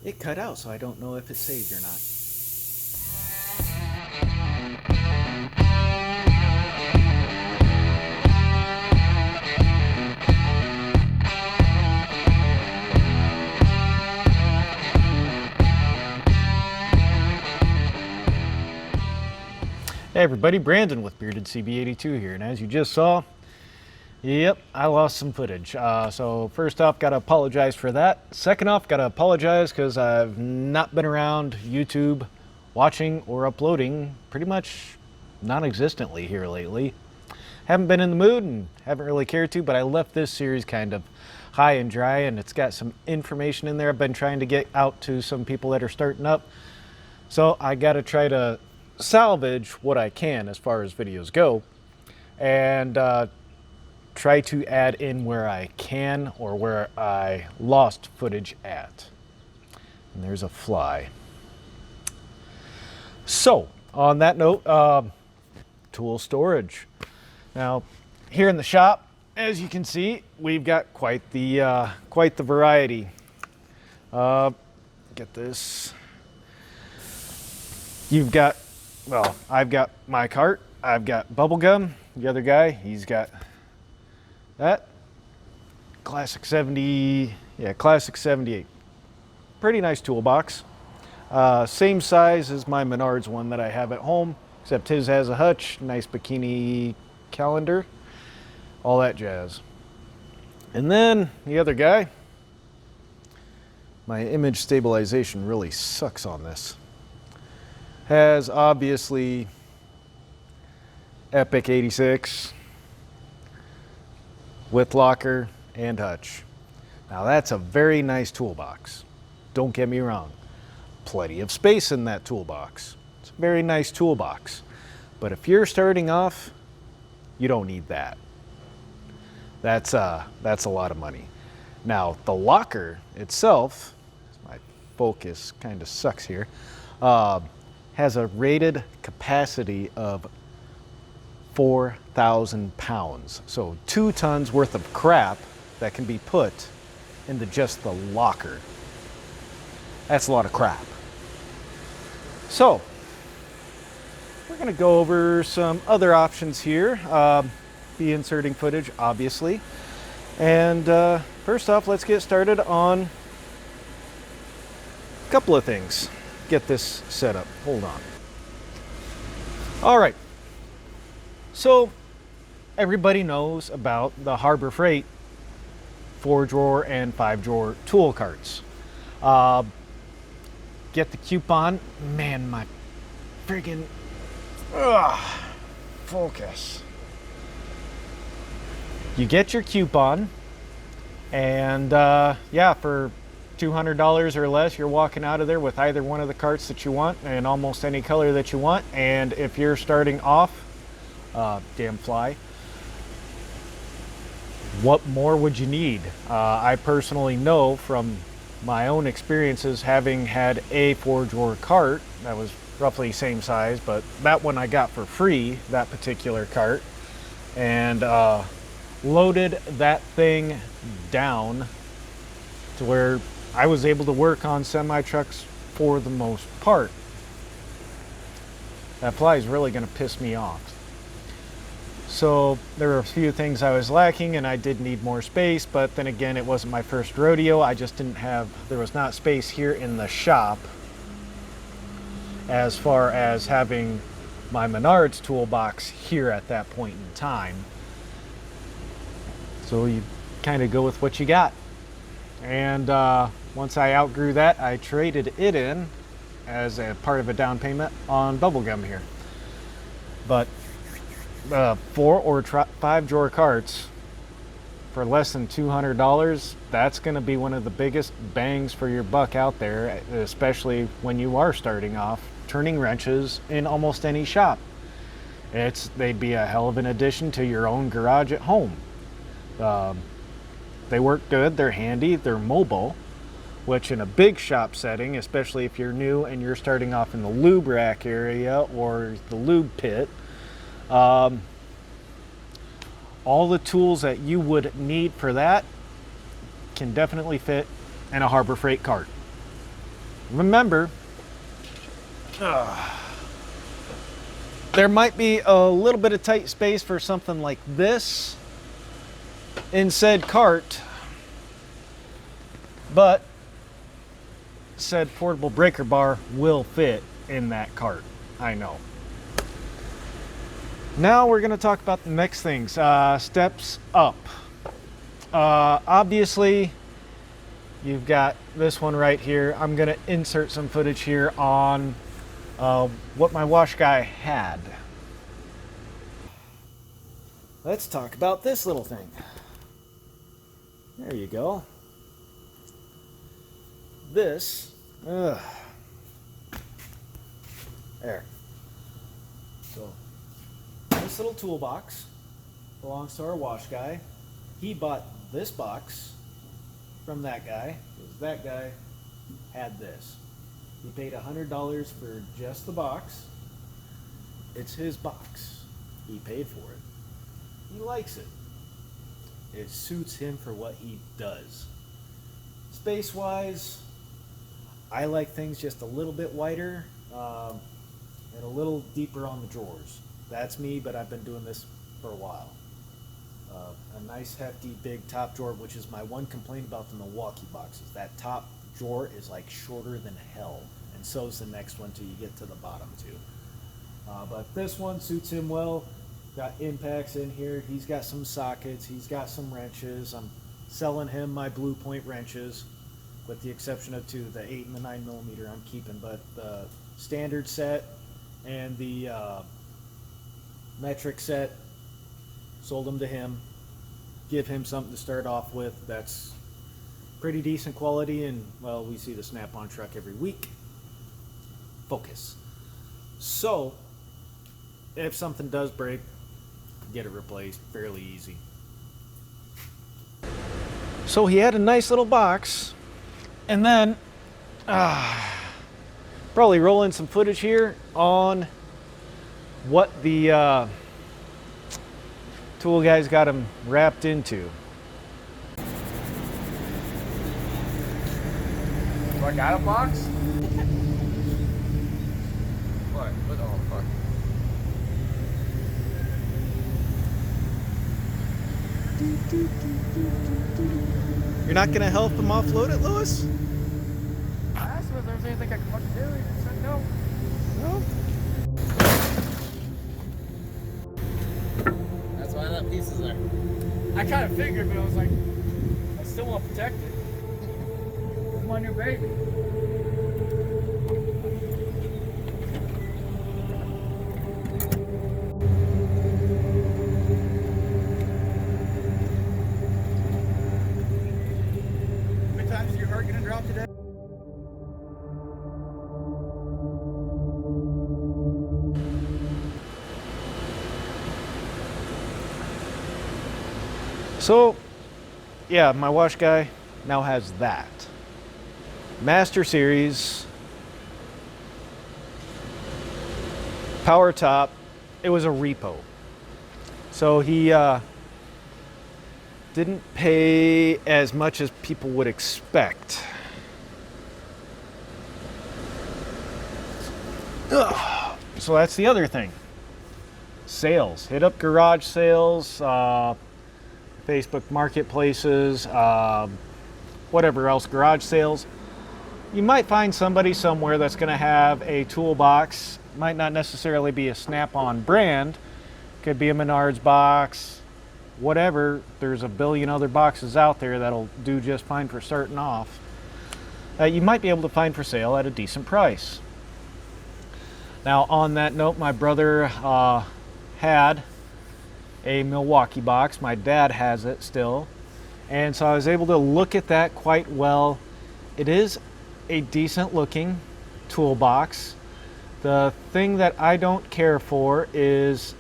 It cut out, so I don't know if it's saved or not. Hey everybody, Brandon with Bearded CB82 here, and as you just saw, yep, I lost some footage. So first off, gotta apologize for that. Second off, gotta apologize because I've not been around YouTube watching or uploading pretty much non-existently here lately. Haven't been in the mood and haven't really cared to, but I left this series kind of high and dry, and it's got some information in there I've been trying to get out to some people that are starting up. So I gotta try to salvage what I can as far as videos go, and try to add in where I can or where I lost footage at. And there's a fly. So on that note, tool storage. Now here in the shop, as you can see, we've got quite the variety. Get this. You've got, well, I've got my cart, I've got bubble gum. The other guy, he's got that. Classic 70, yeah, Classic 78. Pretty nice toolbox. Same size as my Menards one that I have at home, except his has a hutch, nice bikini calendar, all that jazz. And then the other guy, my image stabilization really sucks on this, has obviously Epic 86 with locker and hutch. Now that's a very nice toolbox. Don't get me wrong. Plenty of space in that toolbox. It's a very nice toolbox. But if you're starting off, you don't need that. That's a lot of money. Now the locker itself, my focus kind of sucks here, has a rated capacity of 4,000 pounds. So 2 tons worth of crap that can be put into just the locker. That's a lot of crap. So we're gonna go over some other options here. Be inserting footage, obviously. And first off, let's get started on a couple of things. Get this set up. Hold on. All right. So everybody knows about the Harbor Freight 4-drawer and 5-drawer tool carts. Get the coupon. Man, my friggin' focus. You get your coupon, and yeah, for $200 or less, you're walking out of there with either one of the carts that you want and almost any color that you want. And if you're starting off, damn fly, what more would you need? I personally know from my own experiences, having had a 4-drawer cart that was roughly same size, but that one I got for free, that particular cart, and loaded that thing down to where I was able to work on semi-trucks for the most part. That fly is really going to piss me off. So there were a few things I was lacking, and I did need more space, but then again, it wasn't my first rodeo. I just didn't have, there was not space here in the shop as far as having my Menards toolbox here at that point in time. So you kind of go with what you got. And once I outgrew that, I traded it in as a part of a down payment on bubblegum here. But 4 or 5 drawer carts for less than $200, that's going to be one of the biggest bangs for your buck out there, especially when you are starting off turning wrenches in almost any shop. They'd be a hell of an addition to your own garage at home. They work good, they're handy, they're mobile, which in a big shop setting, especially if you're new and you're starting off in the lube rack area or the lube pit, all the tools that you would need for that can definitely fit in a Harbor Freight cart. remember, there might be a little bit of tight space for something like this in said cart, but said portable breaker bar will fit in that cart. I know. Now we're going to talk about the next things. Steps up. Obviously, you've got this one right here. I'm going to insert some footage here on what my wash guy had. Let's talk about this little thing. There you go. This, there. So, this little toolbox belongs to our wash guy. He bought this box from that guy, because that guy had this. He paid $100 for just the box. It's his box. He paid for it. He likes it. It suits him for what he does. Space-wise, I like things just a little bit wider and a little deeper on the drawers. That's me, but I've been doing this for a while. A nice hefty big top drawer, which is my one complaint about the Milwaukee boxes. That top drawer is like shorter than hell, and so is the next one till you get to the bottom too. But this one suits him well. Got impacts in here. He's got some sockets. He's got some wrenches. I'm selling him my Blue Point wrenches, with the exception of two, the 8 and the 9mm I'm keeping, but the standard set and the metric set, sold them to him. Give him something to start off with that's pretty decent quality, and well, we see the Snap-on truck every week. Focus. So if something does break, get it replaced fairly easy. So he had a nice little box, and then probably roll in some footage here on what the tool guys got him wrapped into. So I got a box? What? Oh, fuck. You're not gonna help him offload it, Lewis? I asked him if there was anything I could fucking do. He said no. No. That's why that piece is there. I kind of figured, but I was like, I still want to protect it. It's my new baby. How many times is your heart gonna drop today? So, yeah, my wash guy now has that. Master Series, power top. It was a repo. So he didn't pay as much as people would expect. Ugh. So that's the other thing. Sales. Hit up garage sales, Facebook marketplaces, whatever else, garage sales. You might find somebody somewhere that's going to have a toolbox. Might not necessarily be a Snap-on brand. Could be a Menards box, whatever. There's a billion other boxes out there that'll do just fine for starting off. You might be able to find for sale at a decent price. Now, on that note, my brother had a Milwaukee box. My dad has it still, and so I was able to look at that quite well. It is a decent looking toolbox. The thing that I don't care for is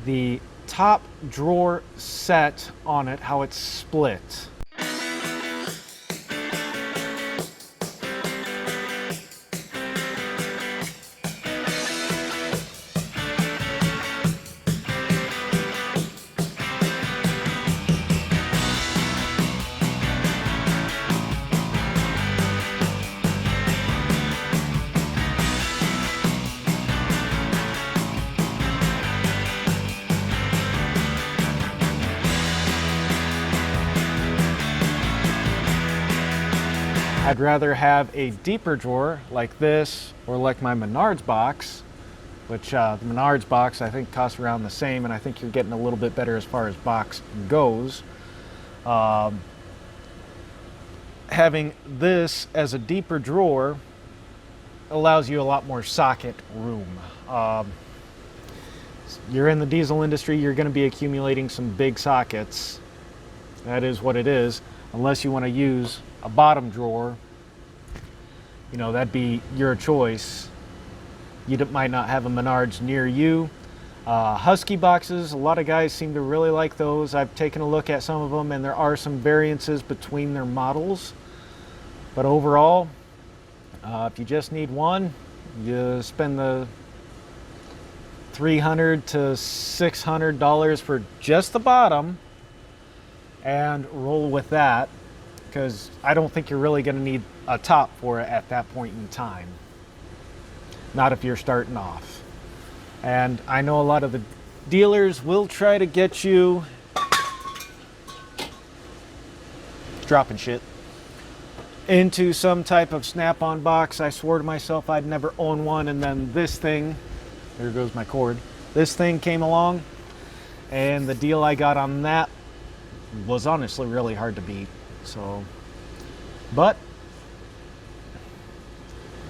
the top drawer set on it, how it's split. I'd rather have a deeper drawer like this or like my Menards box, which the Menards box I think costs around the same, and I think you're getting a little bit better as far as box goes. Having this as a deeper drawer allows you a lot more socket room. You're in the diesel industry, you're going to be accumulating some big sockets. That is what it is, unless you want to use a bottom drawer. You know, that'd be your choice. You might not have a Menards near you. Husky boxes, a lot of guys seem to really like those. I've taken a look at some of them, and there are some variances between their models. But overall, if you just need one, you spend the $300 to $600 for just the bottom and roll with that, because I don't think you're really going to need a top for it at that point in time. Not if you're starting off. And I know a lot of the dealers will try to get you dropping shit into some type of snap-on box. I swore to myself I'd never own one, and then this thing, there goes my cord, this thing came along, and the deal I got on that was honestly really hard to beat. So, but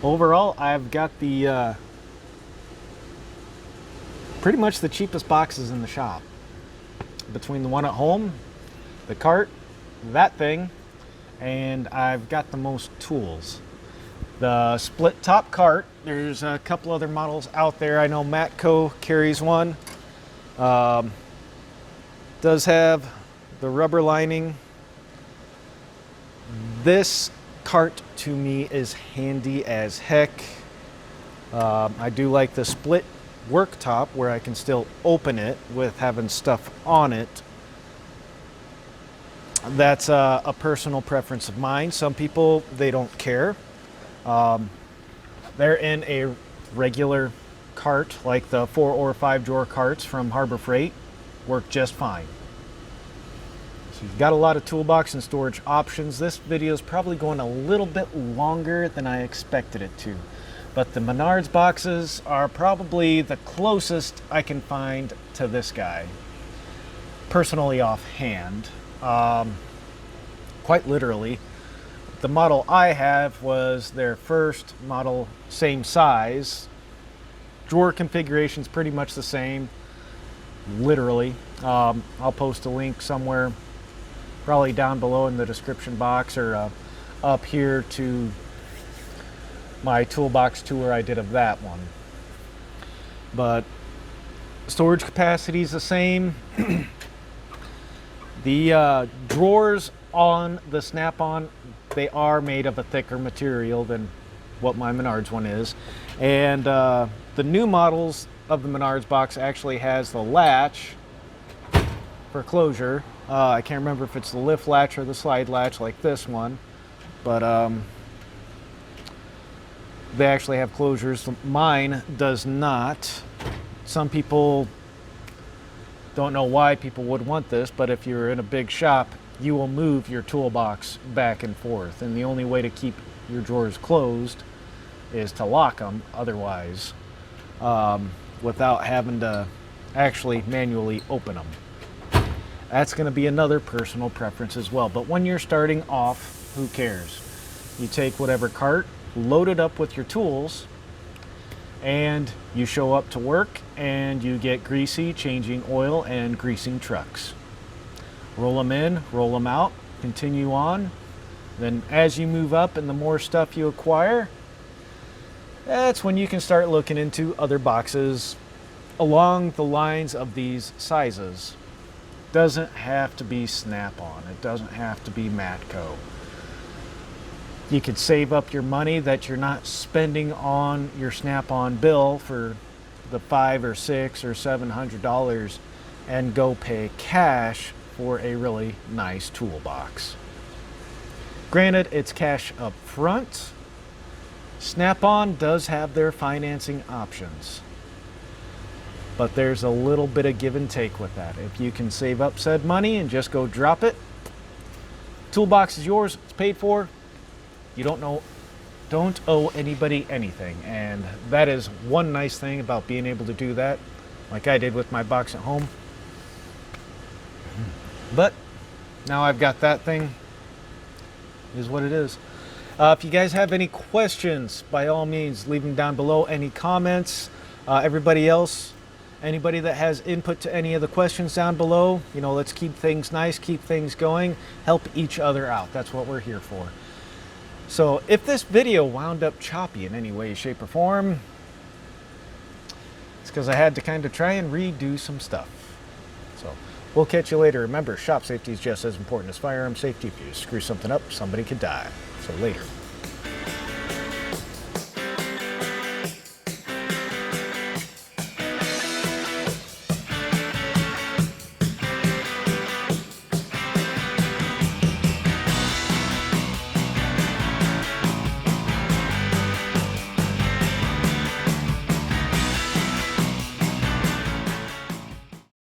overall, I've got the pretty much the cheapest boxes in the shop. Between the one at home, the cart, that thing, and I've got the most tools. The split top cart, there's a couple other models out there. I know Matco carries one. Does have the rubber lining. This cart to me is handy as heck. I do like the split worktop where I can still open it with having stuff on it. That's a personal preference of mine. Some people, they don't care. They're in a regular cart, like the 4 or 5 drawer carts from Harbor Freight, work just fine. So you've got a lot of toolbox and storage options. This video is probably going a little bit longer than I expected it to, but the Menards boxes are probably the closest I can find to this guy, personally offhand. Quite literally, the model I have was their first model, same size. Drawer configuration's pretty much the same, literally. I'll post a link somewhere, probably down below in the description box, or up here to my toolbox tour I did of that one. But storage capacity is the same. The drawers on the Snap-on, they are made of a thicker material than what my Menards one is. And the new models of the Menards box actually has the latch for closure. I can't remember if it's the lift latch or the slide latch like this one, but they actually have closures. Mine does not. Some people don't know why people would want this, but if you're in a big shop, you will move your toolbox back and forth, and the only way to keep your drawers closed is to lock them otherwise, without having to actually manually open them. That's going to be another personal preference as well, but when you're starting off, who cares? You take whatever cart, load it up with your tools, and you show up to work and you get greasy changing oil and greasing trucks. Roll them in, roll them out, continue on. Then as you move up and the more stuff you acquire, that's when you can start looking into other boxes along the lines of these sizes. Doesn't have to be Snap-on, it doesn't have to be Matco. You could save up your money that you're not spending on your Snap-on bill for the $500 or $600 or $700 and go pay cash for a really nice toolbox. Granted, it's cash up front. Snap-on does have their financing options, but there's a little bit of give and take with that. If you can save up said money and just go drop it, toolbox is yours, it's paid for, You don't owe anybody anything, and that is one nice thing about being able to do that, like I did with my box at home. But now I've got that thing, is what it is. If you guys have any questions, by all means, leave them down below. Any comments, everybody else, anybody that has input to any of the questions down below, you know, let's keep things nice, keep things going, help each other out. That's what we're here for. So if this video wound up choppy in any way, shape, or form, it's because I had to kind of try and redo some stuff. So we'll catch you later. Remember, shop safety is just as important as firearm safety. If you screw something up, somebody could die. So later.